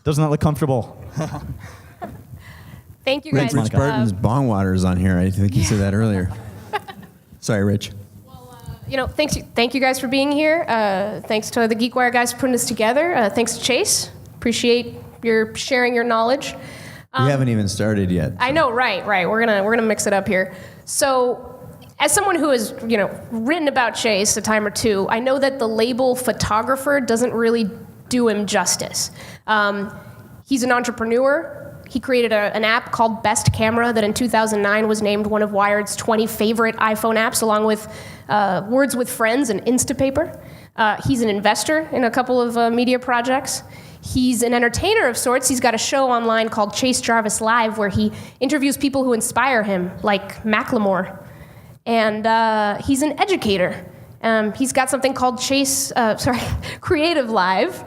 Doesn't that look comfortable? Thank you, guys. Rich Barton's bong water is on here. I think you said that earlier. Sorry, Rich. Thank you guys for being here. Thanks to the GeekWire guys for putting this together. Thanks to Chase. Appreciate your sharing your knowledge. We haven't even started yet. I know, right. We're gonna mix it up here. So, as someone who has written about Chase a time or two, I know that the label photographer doesn't really do him justice. He's an entrepreneur. He created an app called Best Camera that in 2009 was named one of Wired's 20 favorite iPhone apps, along with Words with Friends and Instapaper. He's an investor in a couple of media projects. He's an entertainer of sorts. He's got a show online called Chase Jarvis Live where he interviews people who inspire him, like Macklemore. And he's an educator. He's got something called creativeLIVE,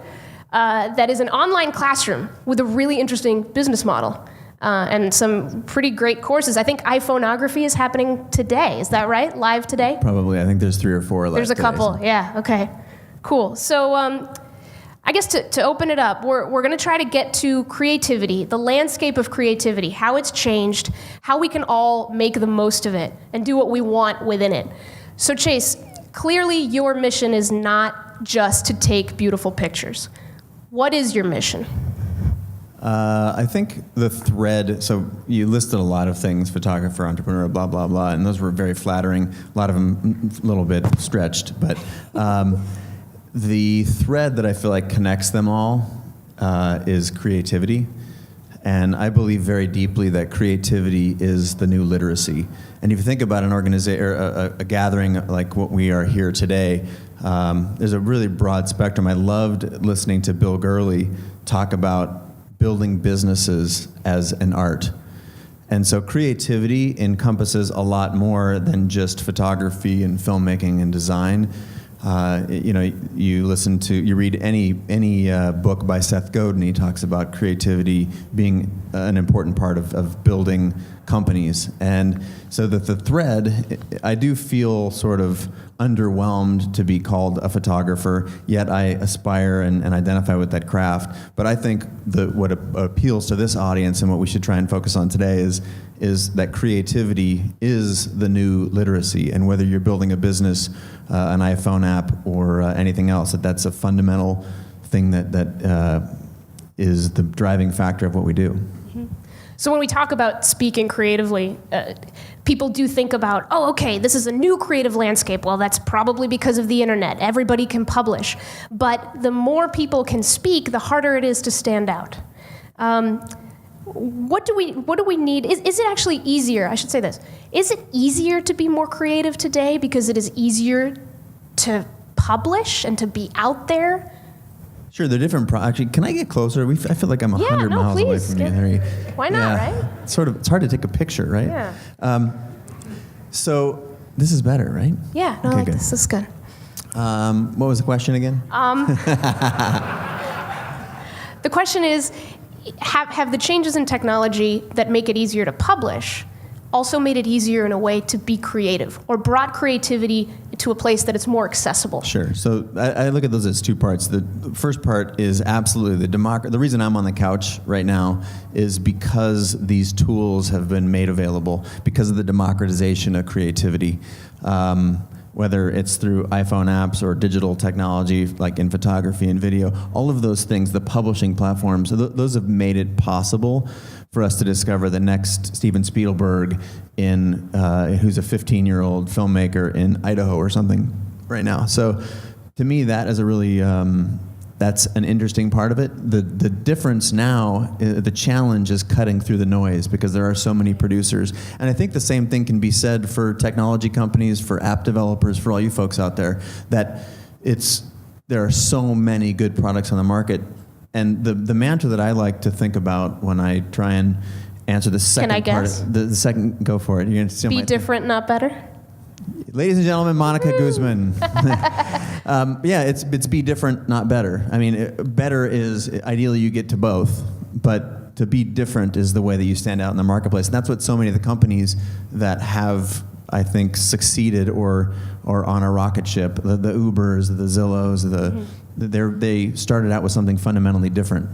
that is an online classroom with a really interesting business model and some pretty great courses. I think iPhoneography is happening today. Is that right? Live today? Probably. I think there's 3 or 4 left. There's a couple. So. Yeah. Okay. Cool. So I guess to open it up, we're going to try to get to creativity, the landscape of creativity, how it's changed, how we can all make the most of it and do what we want within it. So Chase, clearly your mission is not just to take beautiful pictures. What is your mission? I think the thread, so you listed a lot of things, photographer, entrepreneur, blah, blah, blah, and those were very flattering, a lot of them a little bit stretched, but the thread that I feel like connects them all is creativity. And I believe very deeply that creativity is the new literacy. And if you think about an organization, or a gathering like what we are here today, there's a really broad spectrum. I loved listening to Bill Gurley talk about building businesses as an art. And so creativity encompasses a lot more than just photography and filmmaking and design. You read any book by Seth Godin, he talks about creativity being an important part of building companies. And so that the thread, I do feel sort of underwhelmed to be called a photographer, yet I aspire and identify with that craft. But I think what appeals to this audience and what we should try and focus on today is that creativity is the new literacy. And whether you're building a business, an iPhone app, or anything else, that's a fundamental thing that is the driving factor of what we do. Mm-hmm. So when we talk about speaking creatively, people do think about, okay, this is a new creative landscape. Well, that's probably because of the internet. Everybody can publish. But the more people can speak, the harder it is to stand out. What do we need? Is it actually easier? I should say this. Is it easier to be more creative today because it is easier to publish and to be out there? Sure, they're different. Actually, can I get closer? I feel like I'm 100 miles away from you. Why not, right? It's hard to take a picture, right? Yeah. So this is better, right? Yeah, no, okay, this is good. What was the question again? The question is, have the changes in technology that make it easier to publish also made it easier in a way to be creative, or brought creativity to a place that it's more accessible? Sure. So I look at those as 2 parts. The first part is absolutely the reason I'm on the couch right now is because these tools have been made available, because of the democratization of creativity. Whether it's through iPhone apps or digital technology, like in photography and video, all of those things, the publishing platforms, those have made it possible for us to discover the next Steven Spielberg who's a 15-year-old filmmaker in Idaho or something right now. So to me, that is a really, that's an interesting part of it. The difference now, the challenge is cutting through the noise because there are so many producers. And I think the same thing can be said for technology companies, for app developers, for all you folks out there, that there are so many good products on the market. And the mantra that I like to think about when I try and answer the second part. Can I guess? The second, go for it. You're going to steal Be different, not better? Ladies and gentlemen, Monica Guzman. It's be different, not better. I mean, better is ideally you get to both, but to be different is the way that you stand out in the marketplace. And that's what so many of the companies that have, I think, succeeded or on a rocket ship, the Ubers, the Zillows, they started out with something fundamentally different.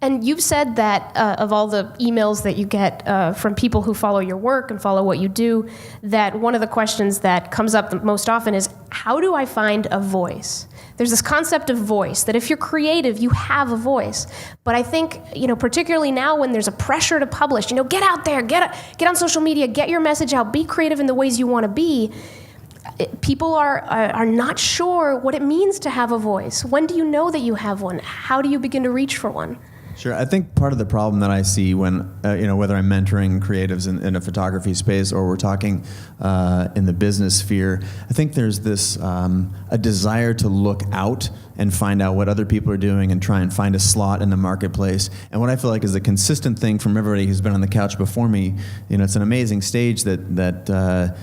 And you've said that of all the emails that you get from people who follow your work and follow what you do, that one of the questions that comes up the most often is, how do I find a voice? There's this concept of voice, that if you're creative, you have a voice. But I think, particularly now when there's a pressure to publish, get out there, get on social media, get your message out, be creative in the ways you want to be. People are not sure what it means to have a voice. When do you know that you have one? How do you begin to reach for one? Sure. I think part of the problem that I see when, whether I'm mentoring creatives in a photography space or we're talking in the business sphere, I think there's this a desire to look out and find out what other people are doing and try and find a slot in the marketplace. And what I feel like is a consistent thing from everybody who's been on the couch before me, it's an amazing stage that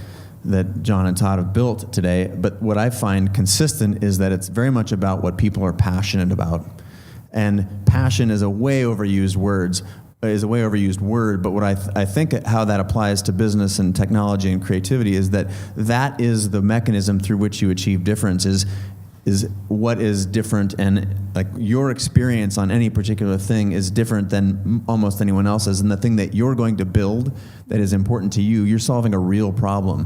John and Todd have built today. But what I find consistent is that it's very much about what people are passionate about. And passion is a way overused word, but what I think how that applies to business and technology and creativity is that is the mechanism through which you achieve difference, is what is different, and like your experience on any particular thing is different than almost anyone else's, and the thing that you're going to build that is important to you, you're solving a real problem.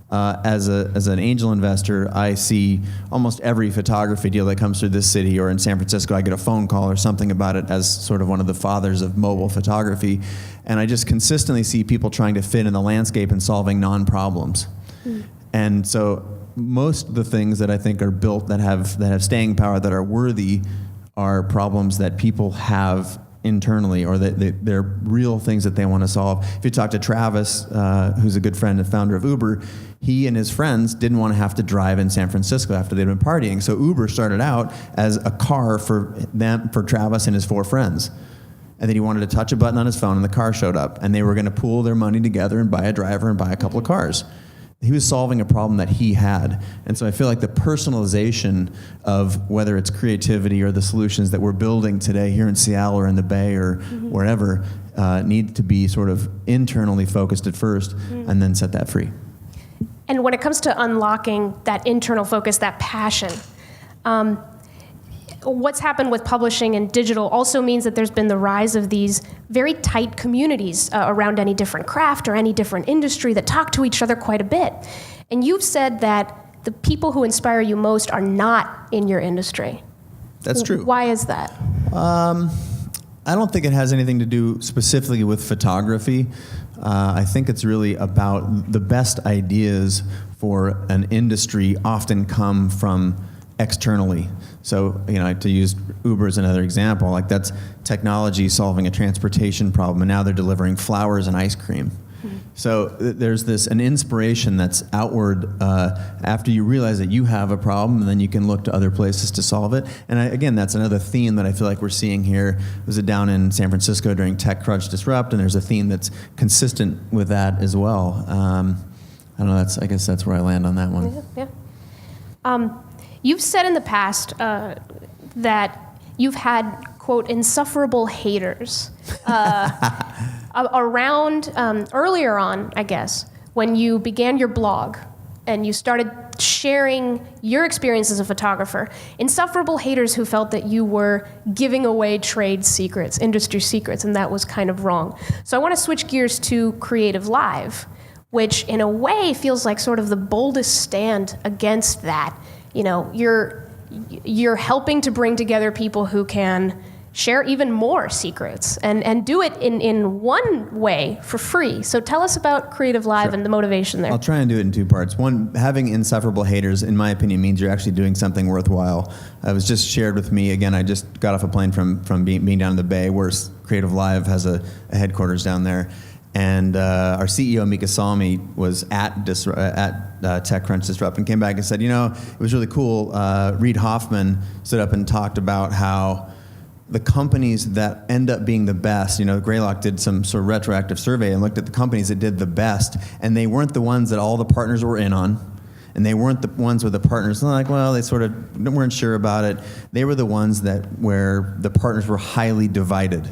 As an angel investor, I see almost every photography deal that comes through this city or in San Francisco. I get a phone call or something about it as sort of one of the fathers of mobile photography. And I just consistently see people trying to fit in the landscape and solving non-problems. And so most of the things that I think are built that have staying power, that are worthy, are problems that people have internally, or they're real things that they want to solve. If you talk to Travis, who's a good friend and founder of Uber, he and his friends didn't want to have to drive in San Francisco after they'd been partying. So Uber started out as a car for Travis and his 4 friends. And then he wanted to touch a button on his phone and the car showed up. And they were going to pool their money together and buy a driver and buy a couple of cars. He was solving a problem that he had. And so I feel like the personalization of whether it's creativity or the solutions that we're building today here in Seattle or in the Bay or wherever need to be sort of internally focused at first and then set that free. And when it comes to unlocking that internal focus, that passion, what's happened with publishing and digital also means that there's been the rise of these very tight communities around any different craft or any different industry that talk to each other quite a bit. And you've said that the people who inspire you most are not in your industry. That's true. Why is that? I don't think it has anything to do specifically with photography. I think it's really about the best ideas for an industry often come from externally. So, to use Uber as another example, like that's technology solving a transportation problem, and now they're delivering flowers and ice cream. So there's an inspiration that's outward after you realize that you have a problem, and then you can look to other places to solve it. And again, that's another theme that I feel like we're seeing here. I was down in San Francisco during TechCrunch Disrupt, and there's a theme that's consistent with that as well. I don't know, I guess that's where I land on that one. Yeah. You've said in the past that you've had, quote, insufferable haters around earlier on, I guess, when you began your blog and you started sharing your experience as a photographer. Insufferable haters who felt that you were giving away trade secrets, industry secrets, and that was kind of wrong. So I want to switch gears to creativeLIVE, which in a way feels like sort of the boldest stand against that. You're helping to bring together people who can share even more secrets and do it in one way for free. So tell us about creativeLIVE Sure. and the motivation there. I'll try and do it in 2 parts. One, having insufferable haters, in my opinion, means you're actually doing something worthwhile. It was just shared with me. Again, I just got off a plane from being down in the Bay, where creativeLIVE has a headquarters down there. And our CEO, Mika Salmi, was at TechCrunch Disrupt and came back and said, it was really cool. Reid Hoffman stood up and talked about how the companies that end up being the best, Greylock did some sort of retroactive survey and looked at the companies that did the best, and they weren't the ones that all the partners were in on, and they weren't the ones where the partners were like, well, they sort of weren't sure about it. They were the ones where the partners were highly divided.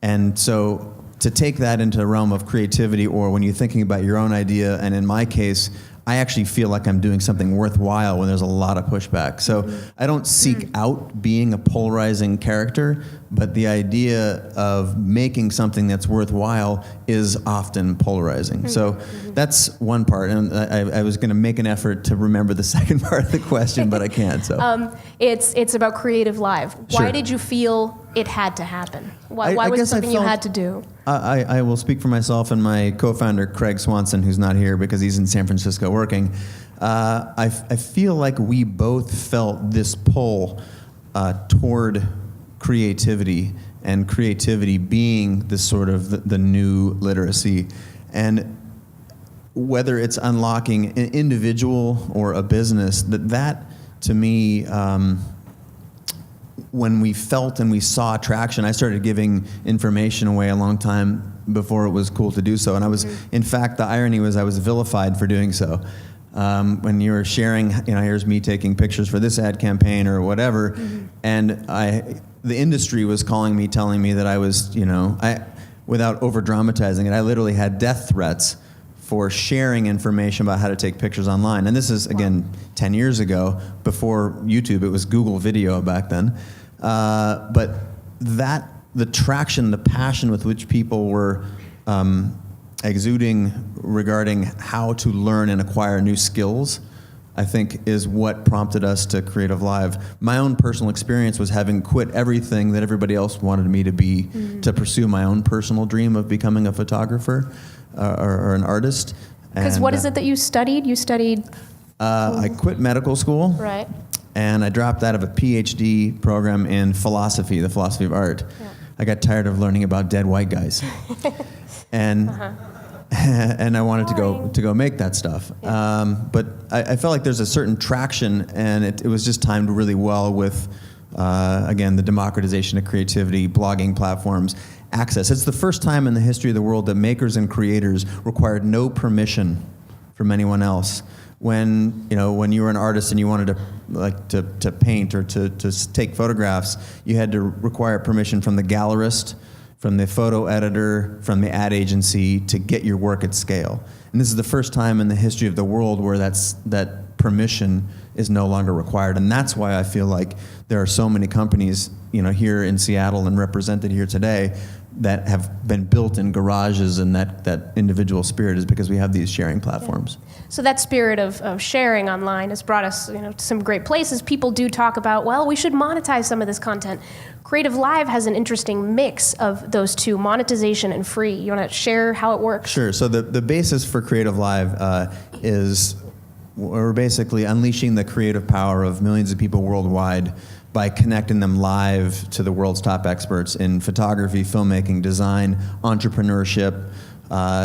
And so to take that into the realm of creativity, or when you're thinking about your own idea, and in my case, I actually feel like I'm doing something worthwhile when there's a lot of pushback. So I don't seek out being a polarizing character, but the idea of making something that's worthwhile is often polarizing. So that's one part. And I was going to make an effort to remember the second part of the question, but I can't. So It's about creativeLIVE. Why Sure. did you feel it had to happen? Why I was it guess I something you felt- had to do? I will speak for myself and my co-founder, Craig Swanson, who's not here because he's in San Francisco working. I feel like we both felt this pull toward creativity, and creativity being this sort of the new literacy. And whether it's unlocking an individual or a business, that to me, when we felt and we saw traction, I started giving information away a long time before it was cool to do so. And I was, in fact, the irony was I was vilified for doing so. When you were sharing, here's me taking pictures for this ad campaign or whatever, and the industry was calling me, telling me that I was, without over dramatizing it, I literally had death threats for sharing information about how to take pictures online. And this is, again, 10 years ago, before YouTube. It was Google Video back then. But the traction, the passion with which people were exuding regarding how to learn and acquire new skills, I think is what prompted us to creativeLIVE. My own personal experience was having quit everything that everybody else wanted me to be to pursue my own personal dream of becoming a photographer or an artist. Because what is it that you studied? You studied... I quit medical school. Right. And I dropped out of a PhD program in philosophy, the philosophy of art. Yeah. I got tired of learning about dead white guys. And and I wanted to go make that stuff. Yeah. But I felt like there's a certain traction, and it was just timed really well with, again, the democratization of creativity, blogging platforms, access. It's the first time in the history of the world that makers and creators required no permission from anyone else. When you were an artist and you wanted to paint or to take photographs, you had to require permission from the gallerist, from the photo editor, from the ad agency to get your work at scale. And this is the first time in the history of the world where that permission is no longer required. And that's why I feel like there are so many companies, here in Seattle and represented here today, that have been built in garages, and that individual spirit is because we have these sharing platforms. Yeah. So that spirit of sharing online has brought us to some great places. People do talk about, well, we should monetize some of this content. creativeLIVE has an interesting mix of those two, monetization and free. You want to share how it works? Sure. So the basis for creativeLIVE is we're basically unleashing the creative power of millions of people worldwide by connecting them live to the world's top experts in photography, filmmaking, design, entrepreneurship.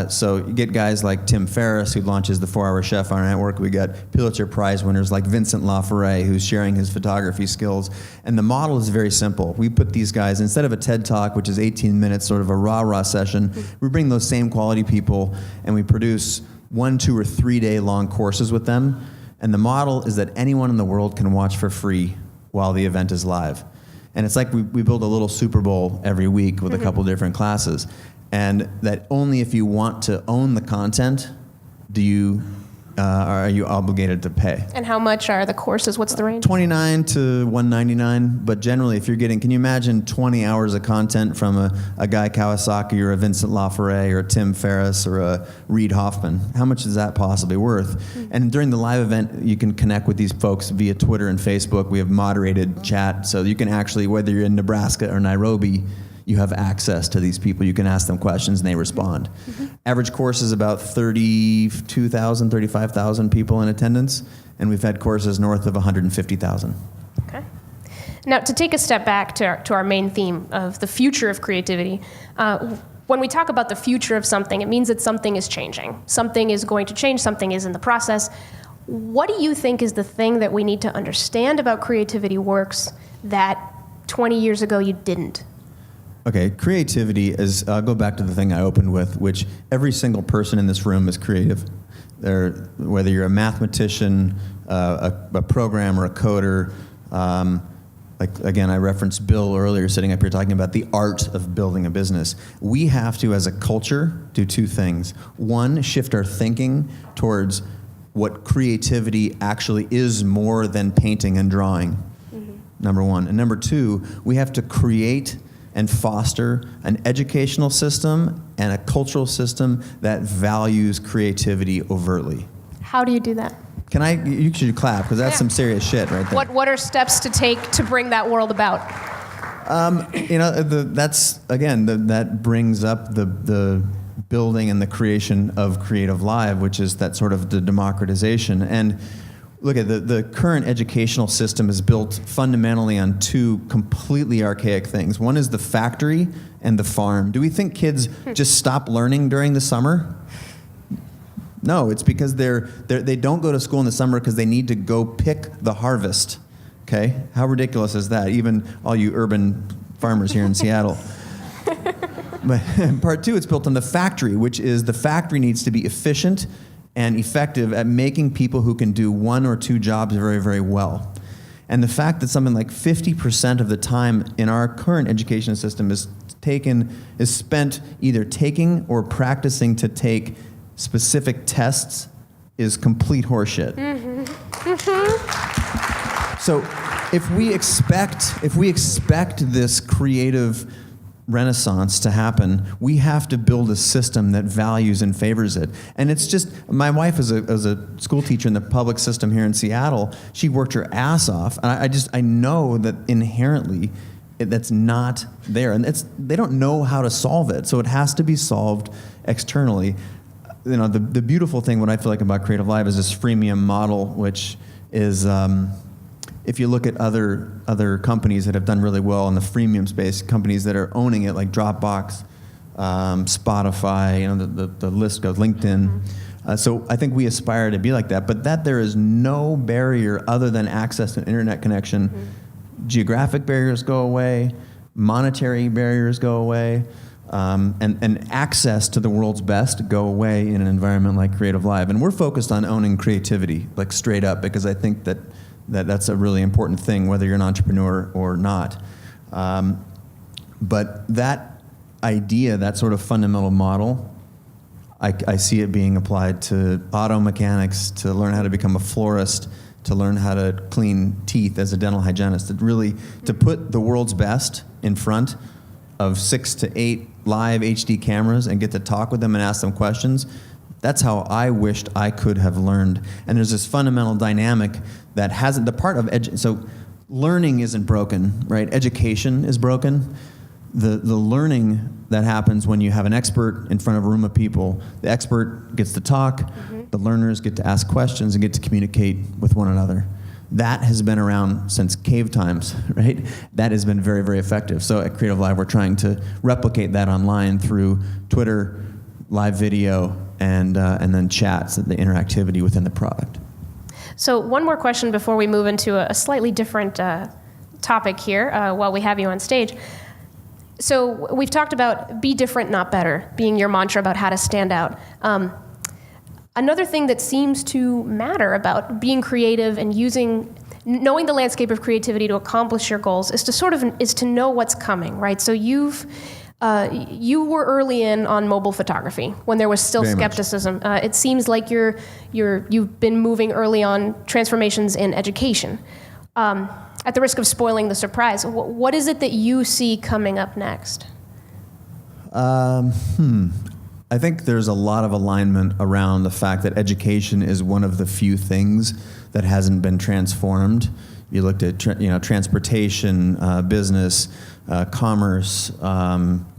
So you get guys like Tim Ferriss, who launches the 4-Hour Chef on our network. We got Pulitzer Prize winners like Vincent LaFerrari, who's sharing his photography skills. And the model is very simple. We put these guys, instead of a TED Talk, which is 18 minutes, sort of a rah-rah session, we bring those same quality people and we produce 1, 2, or 3 day long courses with them. And the model is that anyone in the world can watch for free while the event is live. And it's like we build a little Super Bowl every week with a couple different classes. And that only if you want to own the content are you obligated to pay. And how much are the courses? What's the range? $29 to $199, but generally if you're getting, can you imagine 20 hours of content from a Guy Kawasaki or a Vincent LaFerrari or a Tim Ferriss or a Reid Hoffman? How much is that possibly worth? And during the live event, you can connect with these folks via Twitter and Facebook. We have moderated chat, so you can actually, whether you're in Nebraska or Nairobi, you have access to these people. You can ask them questions and they respond. Average course is about 32,000, 35,000 people in attendance, and we've had courses north of 150,000. Okay. Now, to take a step back to our main theme of the future of creativity, when we talk about the future of something, it means that something is changing. Something is going to change, something is in the process. What do you think is the thing that we need to understand about creativity works that 20 years ago you didn't? Okay, creativity is, I'll go back to the thing I opened with, which every single person in this room is creative. Whether you're a mathematician, a programmer, a coder, again, I referenced Bill earlier sitting up here talking about the art of building a business. We have to, as a culture, do two things. One, shift our thinking towards what creativity actually is more than painting and drawing, number one. And number two, we have to create and foster an educational system and a cultural system that values creativity overtly. How do you do that? You should clap, because that's some serious shit right there. What are steps to take to bring that world about? That brings up the building and the creation of creativeLIVE, which is that sort of the democratization. And look at the current educational system is built fundamentally on two completely archaic things. One is the factory and the farm. Do we think kids just stop learning during the summer? No, it's because they don't go to school in the summer because they need to go pick the harvest. Okay? How ridiculous is that? Even all you urban farmers here in Seattle. But part two, it's built on the factory, which is the factory needs to be efficient and effective at making people who can do one or two jobs very, very well. And the fact that something like 50% of the time in our current education system is spent either taking or practicing to take specific tests is complete horseshit. So if we expect this creative renaissance to happen, we have to build a system that values and favors it. And it's just, my wife is a school teacher in the public system here in Seattle. She worked her ass off, and I know that inherently that's not there, and they don't know how to solve it. So it has to be solved externally. You know, the beautiful thing, what I feel like about creativeLIVE is this freemium model, which is, if you look at other companies that have done really well in the freemium space, companies that are owning it, like Dropbox, Spotify, the list goes, LinkedIn. So I think we aspire to be like that, but that there is no barrier other than access to an internet connection. Geographic barriers go away, monetary barriers go away, and access to the world's best go away in an environment like creativeLIVE. And we're focused on owning creativity, like straight up, because I think that's a really important thing, whether you're an entrepreneur or not. But that idea, that sort of fundamental model, I see it being applied to auto mechanics, to learn how to become a florist, to learn how to clean teeth as a dental hygienist, to put the world's best in front of 6 to 8 live HD cameras and get to talk with them and ask them questions. That's how I wished I could have learned. And there's this fundamental dynamic that hasn't, the part of, so learning isn't broken, right? Education is broken. The learning that happens when you have an expert in front of a room of people, the expert gets to talk, the learners get to ask questions and get to communicate with one another. That has been around since cave times, right? That has been very, very effective. So at creativeLIVE, we're trying to replicate that online through Twitter, live video, and then chats, the interactivity within the product. So one more question before we move into a slightly different topic here while we have you on stage. So we've talked about be different, not better, being your mantra about how to stand out. Another thing that seems to matter about being creative and knowing the landscape of creativity to accomplish your goals is to know what's coming, right? So you were early in on mobile photography when there was still Very skepticism. It seems like you've been moving early on transformations in education. At the risk of spoiling the surprise, what is it that you see coming up next? I think there's a lot of alignment around the fact that education is one of the few things that hasn't been transformed. You looked at transportation, business, commerce,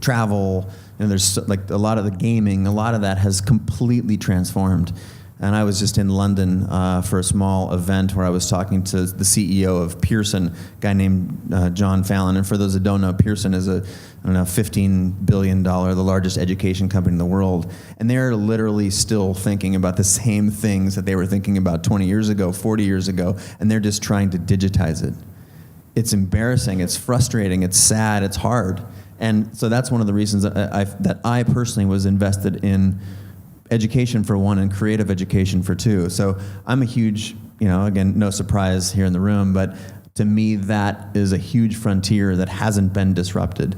travel, and there's like a lot of the gaming, a lot of that has completely transformed. And I was just in London for a small event where I was talking to the CEO of Pearson, a guy named John Fallon. And for those that don't know, Pearson is $15 billion, the largest education company in the world. And they're literally still thinking about the same things that they were thinking about 20 years ago, 40 years ago, and they're just trying to digitize it. It's embarrassing, it's frustrating, it's sad, it's hard. And so that's one of the reasons that I personally was invested in education for one and creative education for two. So I'm a huge, again, no surprise here in the room, but to me that is a huge frontier that hasn't been disrupted.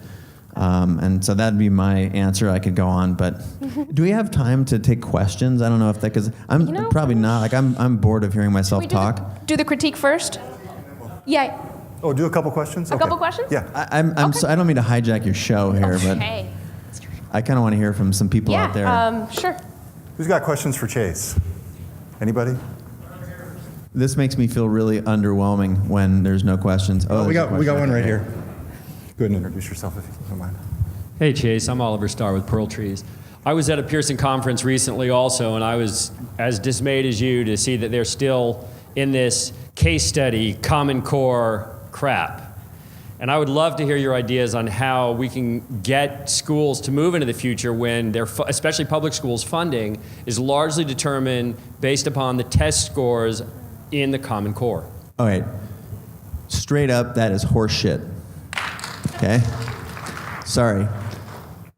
And so that'd be my answer. I could go on, but do we have time to take questions? I don't know if that, because I'm probably not. Like I'm bored of hearing myself talk. Do the critique first? Yeah. Oh, do a couple questions? A couple questions? Yeah. I don't mean to hijack your show here, Okay. but I kind of want to hear from some people out there. Sure. Who's got questions for Chase? Anybody? This makes me feel really underwhelming when there's no questions. Oh, we there's a got question. one right here. Go ahead and introduce yourself if you don't mind. Hey Chase, I'm Oliver Starr with Pearl Trees. I was at a Pearson conference recently also, and I was as dismayed as you to see that they're still in this case study, Common Core crap. And I would love to hear your ideas on how we can get schools to move into the future when their, especially public schools, funding is largely determined based upon the test scores in the Common Core. All right. Straight up, that is horseshit. Okay? Sorry.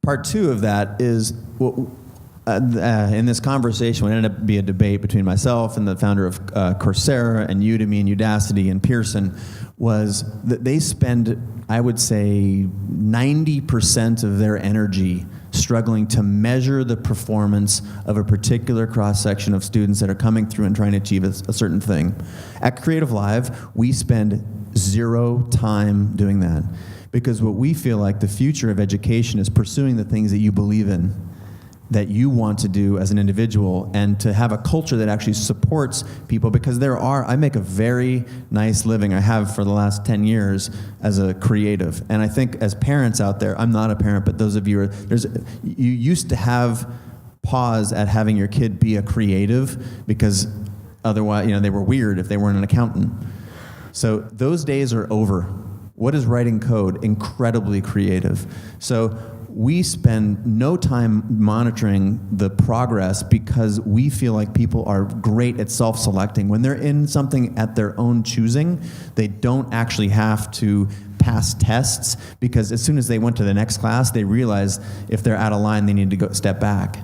Part two of that is, in this conversation, what ended up being a debate between myself and the founder of Coursera and Udemy and Udacity and Pearson, was that they spend, I would say, 90% of their energy struggling to measure the performance of a particular cross-section of students that are coming through and trying to achieve a certain thing. At creativeLIVE, we spend 0 time doing that, because what we feel like the future of education is pursuing the things that you believe in, that you want to do as an individual, and to have a culture that actually supports people, because I make a very nice living. I have for the last 10 years as a creative. And I think as parents out there, I'm not a parent, but those of you you used to have pause at having your kid be a creative, because otherwise, they were weird if they weren't an accountant. So those days are over. What is writing code? Incredibly creative. So we spend no time monitoring the progress, because we feel like people are great at self-selecting. When they're in something at their own choosing, they don't actually have to pass tests, because as soon as they went to the next class, they realize if they're out of line, they need to go step back.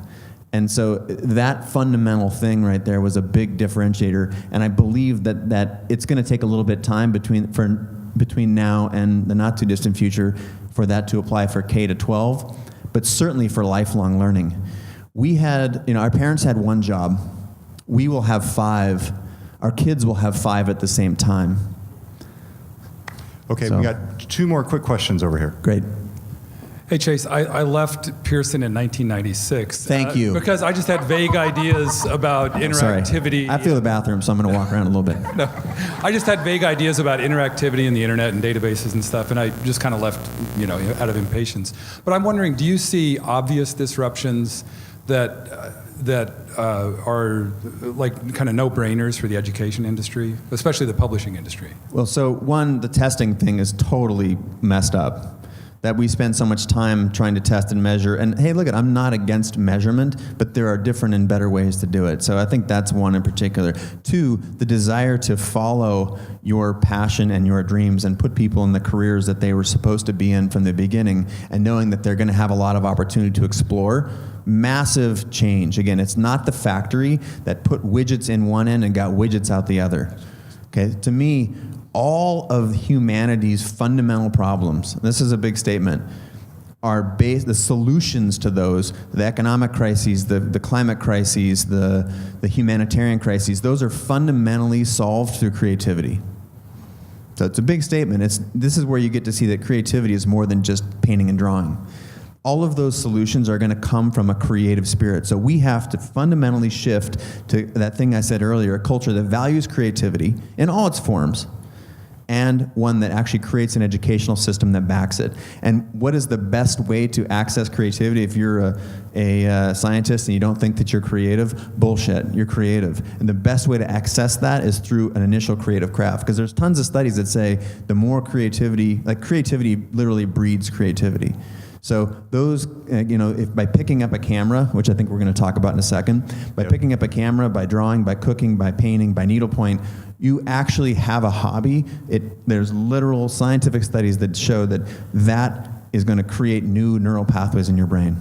And so that fundamental thing right there was a big differentiator, and I believe that it's going to take a little bit of time between now and the not too distant future for that to apply for K to 12, but certainly for lifelong learning. We had, our parents had one job. We will have 5. Our kids will have 5 at the same time. Okay, we got 2 more quick questions over here. Great. Hey Chase, I left Pearson in 1996. Thank you. Because I just had vague ideas about interactivity. Sorry. I have to go to the bathroom, so I'm going to walk around a little bit. No, I just had vague ideas about interactivity in the internet and databases and stuff, and I just kind of left, out of impatience. But I'm wondering, do you see obvious disruptions that are like kind of no-brainers for the education industry, especially the publishing industry? Well, so one, the testing thing is totally messed up. That we spend so much time trying to test and measure. And hey, look, I'm not against measurement, but there are different and better ways to do it. So I think that's one in particular. 2, the desire to follow your passion and your dreams and put people in the careers that they were supposed to be in from the beginning, and knowing that they're going to have a lot of opportunity to explore. Massive change. Again, it's not the factory that put widgets in one end and got widgets out the other. Okay, to me, all of humanity's fundamental problems, and this is a big statement, are the solutions to those, the economic crises, the climate crises, the humanitarian crises, those are fundamentally solved through creativity. So it's a big statement. This is where you get to see that creativity is more than just painting and drawing. All of those solutions are going to come from a creative spirit. So we have to fundamentally shift to that thing I said earlier, a culture that values creativity in all its forms, and one that actually creates an educational system that backs it. And what is the best way to access creativity if you're a scientist and you don't think that you're creative? Bullshit, you're creative. And the best way to access that is through an initial creative craft, because there's tons of studies that say the more creativity, like creativity literally breeds creativity. So those, if by picking up a camera, which I think we're going to talk about in a second, by picking up a camera, by drawing, by cooking, by painting, by needlepoint, you actually have a hobby. There's literal scientific studies that show that is going to create new neural pathways in your brain.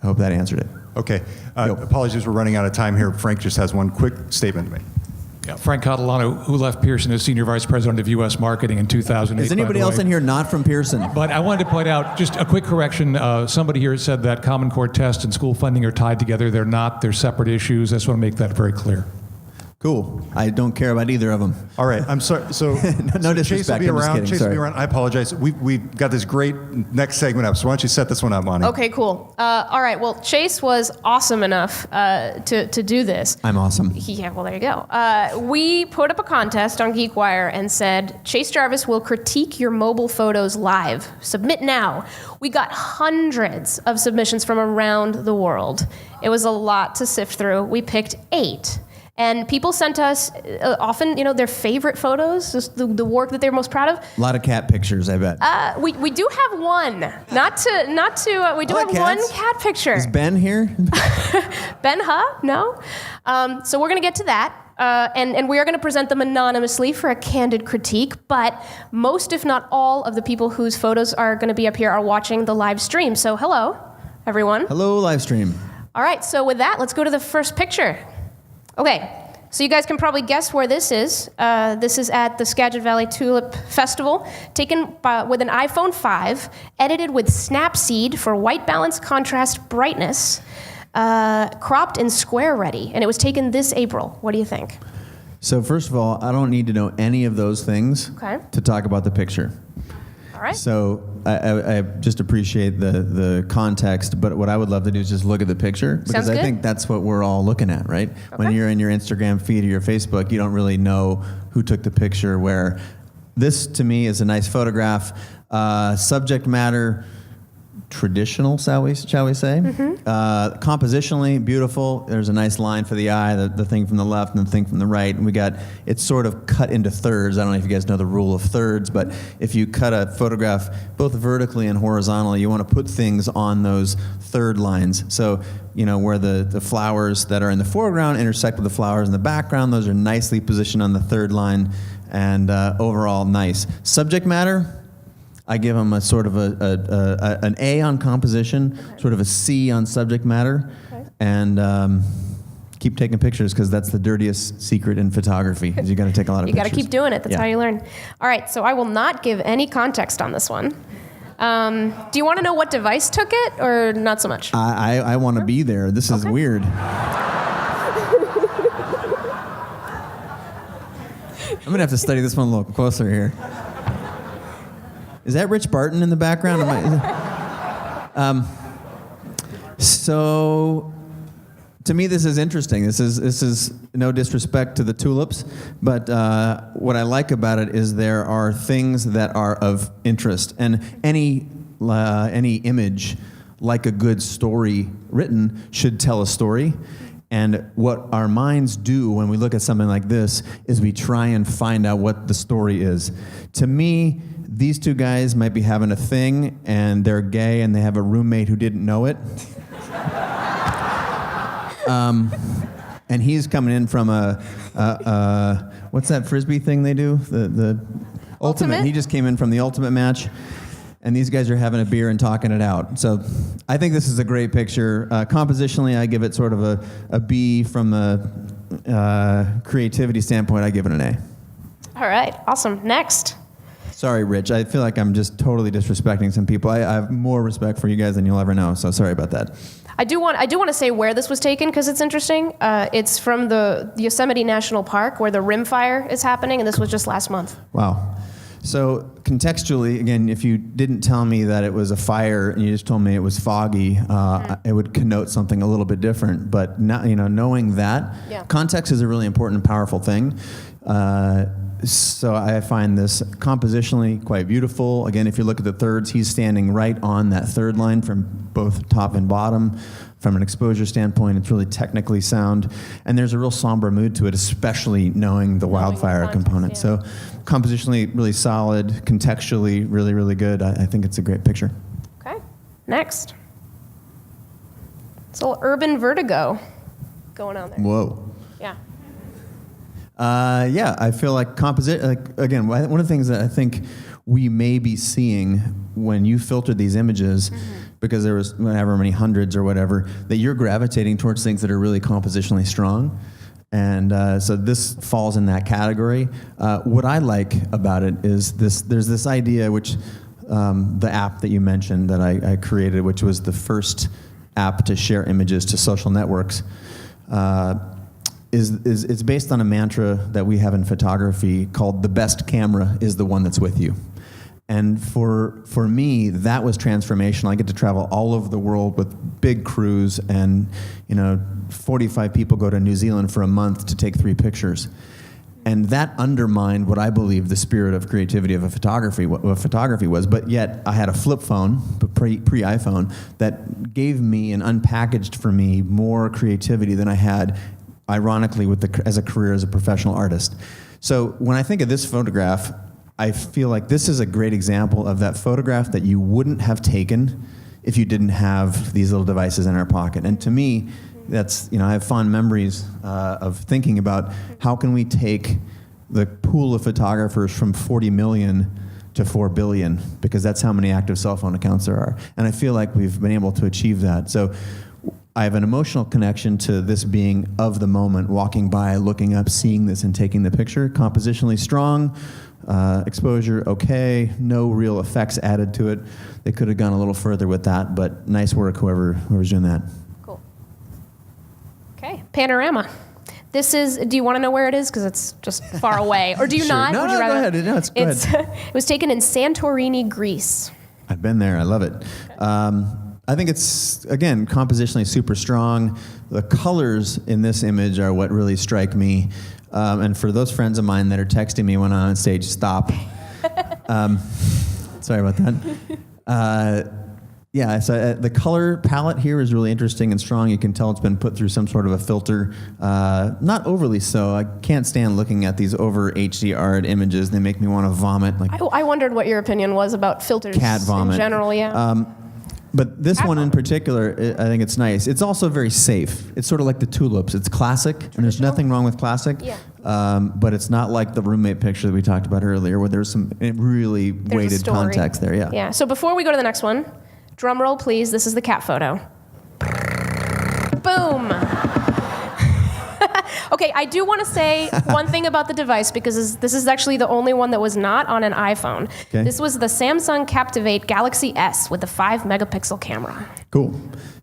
I hope that answered it. Okay. Apologies, we're running out of time here. Frank just has one quick statement to make. Yeah, Frank Catalano, who left Pearson as Senior Vice President of U.S. Marketing in 2008. Is anybody else in here not from Pearson? But I wanted to point out, just a quick correction. Somebody here said that Common Core test and school funding are tied together. They're not. They're separate issues. I just want to make that very clear. Cool. I don't care about either of them. All right, I'm sorry. So, No disrespect, Chase will be I'm just around. kidding, Chase sorry. will be around. I apologize. We've got this great next segment up. So why don't you set this one up, Monty? Okay, cool. All right. Well, Chase was awesome enough to do this. I'm awesome. Yeah, well, there you go. We put up a contest on GeekWire and said, Chase Jarvis will critique your mobile photos live. Submit now. We got hundreds of submissions from around the world. It was a lot to sift through. We picked 8. And people sent us often, their favorite photos, just the work that they're most proud of. A lot of cat pictures, I bet. We do have one. We do like have one cats. cat picture. Is Ben here? Ben, no. So we're going to get to that. And we are going to present them anonymously for a candid critique, but most, if not all, of the people whose photos are going to be up here are watching the live stream. So hello, everyone. Hello, live stream. All right, so with that, let's go to the first picture. Okay, so you guys can probably guess where this is. This is at the Skagit Valley Tulip Festival, taken with an iPhone 5, edited with Snapseed for white balance, contrast, brightness, cropped and square ready, and it was taken this April. What do you think? So first of all, I don't need to know any of those things Okay. to talk about the picture. All right. So I just appreciate the context, but what I would love to do is just look at the picture, because Sounds good. I think that's what we're all looking at, right? When Okay. you're in your Instagram feed or your Facebook, you don't really know who took the picture where. This, to me, is a nice photograph. Subject matter, traditional, shall we say? Compositionally beautiful. There's a nice line for the eye, the thing from the left and the thing from the right. And it's sort of cut into thirds. I don't know if you guys know the rule of thirds, but if you cut a photograph both vertically and horizontally, you want to put things on those third lines. So, where the flowers that are in the foreground intersect with the flowers in the background, those are nicely positioned on the third line, and overall nice. Subject matter, I give them a sort of an A on composition, sort of a C on subject matter, and keep taking pictures, because that's the dirtiest secret in photography. Is you got to take a lot of You pictures. got to keep doing it. That's Yeah. how you learn. All right, so I will not give any context on this one. Do you want to know what device took it, or not so much? I want to be there. This is weird. I'm gonna have to study this one a little closer here. Is that Rich Barton in the background? So, to me, this is interesting. This is no disrespect to the tulips, but what I like about it is there are things that are of interest, and any image, like a good story written, should tell a story. And what our minds do when we look at something like this is we try and find out what the story is. To me, these two guys might be having a thing, and they're gay, and they have a roommate who didn't know it. And he's coming in from what's that Frisbee thing they do? The Ultimate. He just came in from the Ultimate match. And these guys are having a beer and talking it out. So I think this is a great picture. Compositionally, I give it sort of a B. From a creativity standpoint, I give it an A. All right, awesome. Next. Sorry, Rich. I feel like I'm just totally disrespecting some people. I have more respect for you guys than you'll ever know, so sorry about that. I do want to say where this was taken, because it's interesting. It's from the Yosemite National Park, where the rim fire is happening, and this was just last month. Wow. So contextually, again, if you didn't tell me that it was a fire and you just told me it was foggy, it would connote something a little bit different. But now, knowing that, context is a really important, powerful thing. So I find this compositionally quite beautiful. Again, if you look at the thirds, he's standing right on that third line from both top and bottom. From an exposure standpoint, it's really technically sound. And there's a real somber mood to it, especially knowing the wildfire component. Yeah. So compositionally, really solid. Contextually, really, really good. I think it's a great picture. Okay, next. It's a little urban vertigo going on there. Whoa. Yeah. Yeah, I feel like again, one of the things that I think we may be seeing when you filtered these images, because there was however many hundreds or whatever, that you're gravitating towards things that are really compositionally strong. And so this falls in that category. What I like about it is there's this idea, which the app that you mentioned that I created, which was the first app to share images to social networks, is based on a mantra that we have in photography called "the best camera is the one that's with you." And for me, that was transformational. I get to travel all over the world with big crews, and 45 people go to New Zealand for a month to take 3 pictures. And that undermined what I believe the spirit of creativity of photography was. But yet I had a flip phone, pre-iPhone, that gave me and unpackaged for me more creativity than I had, ironically, as a career as a professional artist. So when I think of this photograph, I feel like this is a great example of that photograph that you wouldn't have taken if you didn't have these little devices in our pocket. And to me, that's, I have fond memories of thinking about how can we take the pool of photographers from 40 million to 4 billion, because that's how many active cell phone accounts there are. And I feel like we've been able to achieve that. So I have an emotional connection to this being of the moment, walking by, looking up, seeing this and taking the picture. Compositionally strong, exposure okay, no real effects added to it. They could have gone a little further with that, but nice work, whoever's doing that. Cool. Okay, panorama. This is, do you want to know where it is? Because it's just far away. Or do you Sure. not? No, Would you go rather? ahead. No, go ahead. It was taken in Santorini, Greece. I've been there. I love it. I think it's, again, compositionally super strong. The colors in this image are what really strike me. And for those friends of mine that are texting me when I'm on stage, stop. Sorry about that. So the color palette here is really interesting and strong. You can tell it's been put through some sort of a filter. Not overly so. I can't stand looking at these over HDR'd images. They make me want to vomit. I wondered what your opinion was about filters cat vomit. in general, yeah. But this one in particular, I think it's nice. It's also very safe. It's sort of like the tulips. It's classic, and there's nothing wrong with classic. Yeah. But it's not like the roommate picture that we talked about earlier, where there's some really There's a weighted story. context there. Yeah. Yeah, so before we go to the next one, drum roll, please. This is the cat photo. Boom. Okay, I do want to say one thing about the device, because this is actually the only one that was not on an iPhone. Okay. This was the Samsung Captivate Galaxy S with the 5-megapixel camera. Cool.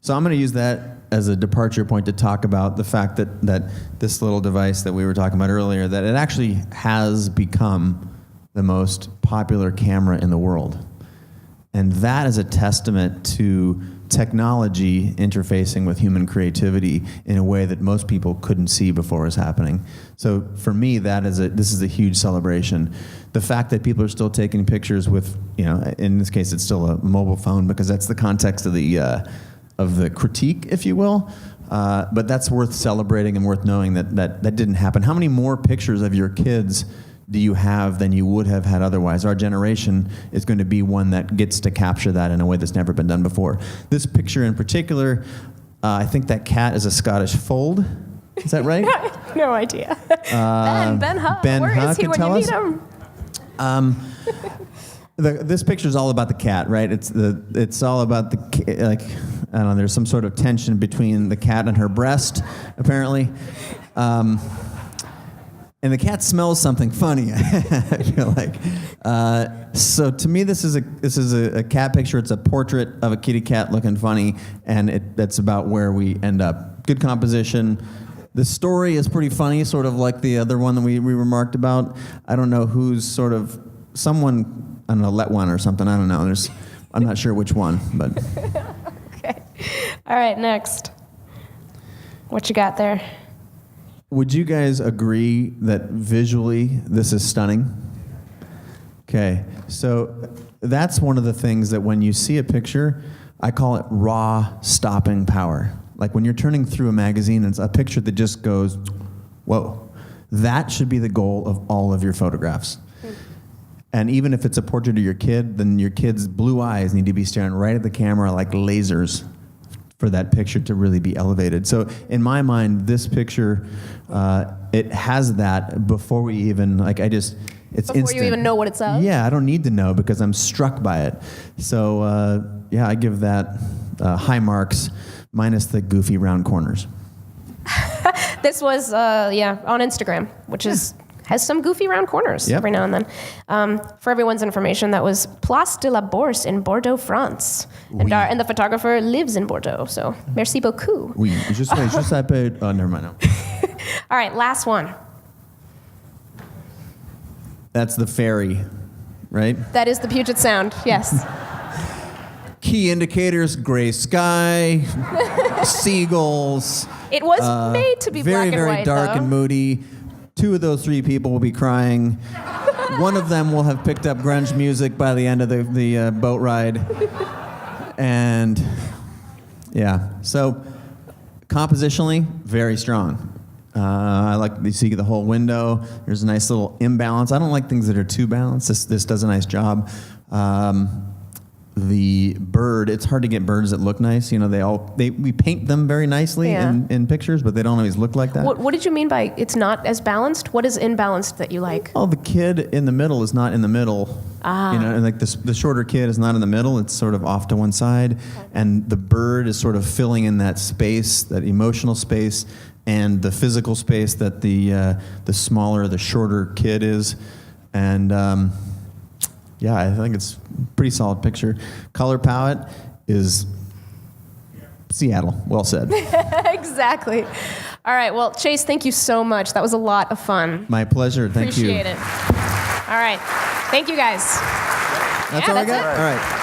So I'm going to use that as a departure point to talk about the fact that this little device that we were talking about earlier, that it actually has become the most popular camera in the world. And that is a testament to technology interfacing with human creativity in a way that most people couldn't see before it was happening. So for me, this is a huge celebration. The fact that people are still taking pictures with, in this case, it's still a mobile phone, because that's the context of the critique, if you will. But that's worth celebrating and worth knowing that didn't happen. How many more pictures of your kids do you have than you would have had otherwise? Our generation is going to be one that gets to capture that in a way that's never been done before. This picture in particular, I think that cat is a Scottish fold. Is that right? No idea. Ben Huck. Ben Where Huck is he can when tell you us? need him? This picture is all about the cat, right? It's all about I don't know. There's some sort of tension between the cat and her breast, apparently. And the cat smells something funny, I feel like. So to me, this is a cat picture. It's a portrait of a kitty cat looking funny, and that's about where we end up. Good composition. The story is pretty funny, sort of like the other one that we remarked about. I don't know who's someone, I don't know, let one or something. I don't know. I'm not sure which one, but. Okay. All right, next. What you got there? Would you guys agree that visually this is stunning? Okay, so that's one of the things that when you see a picture, I call it raw stopping power. Like when you're turning through a magazine and it's a picture that just goes, whoa. That should be the goal of all of your photographs. And even if it's a portrait of your kid, then your kid's blue eyes need to be staring right at the camera like lasers for that picture to really be elevated. So in my mind, this picture, it has that before we even, it's Before instant. you even know what it's of? Yeah, I don't need to know because I'm struck by it. So I give that high marks minus the goofy round corners. This was, on Instagram, which has some goofy round corners Yep. every now and then. For everyone's information, that was Place de la Bourse in Bordeaux, France. And the photographer lives in Bordeaux, so merci beaucoup. Oui, je s'appelle. Oh, never mind. No. All right, last one. That's the ferry, right? That is the Puget Sound, yes. Key indicators: gray sky, seagulls. It was made to be very, black and very white, dark though. and moody. 2 of those 3 people will be crying. One of them will have picked up grunge music by the end of the boat ride. And yeah, so compositionally, very strong. I like you see the whole window. There's a nice little imbalance. I don't like things that are too balanced. This does a nice job. The bird, it's hard to get birds that look nice. You know, we paint them very nicely in pictures, but they don't always look like that. What did you mean by it's not as balanced? What is imbalanced that you like? Oh, the kid in the middle is not in the middle. You know, and like the shorter kid is not in the middle. It's sort of off to one side. And the bird is sort of filling in that space, that emotional space, and the physical space that the smaller, the shorter kid is. And yeah, I think it's a pretty solid picture. Color palette is Seattle. Well said. Exactly. All right. Well, Chase, thank you so much. That was a lot of fun. My pleasure. Thank you. Appreciate it. All right. Thank you, guys. That's all I got? it. All right.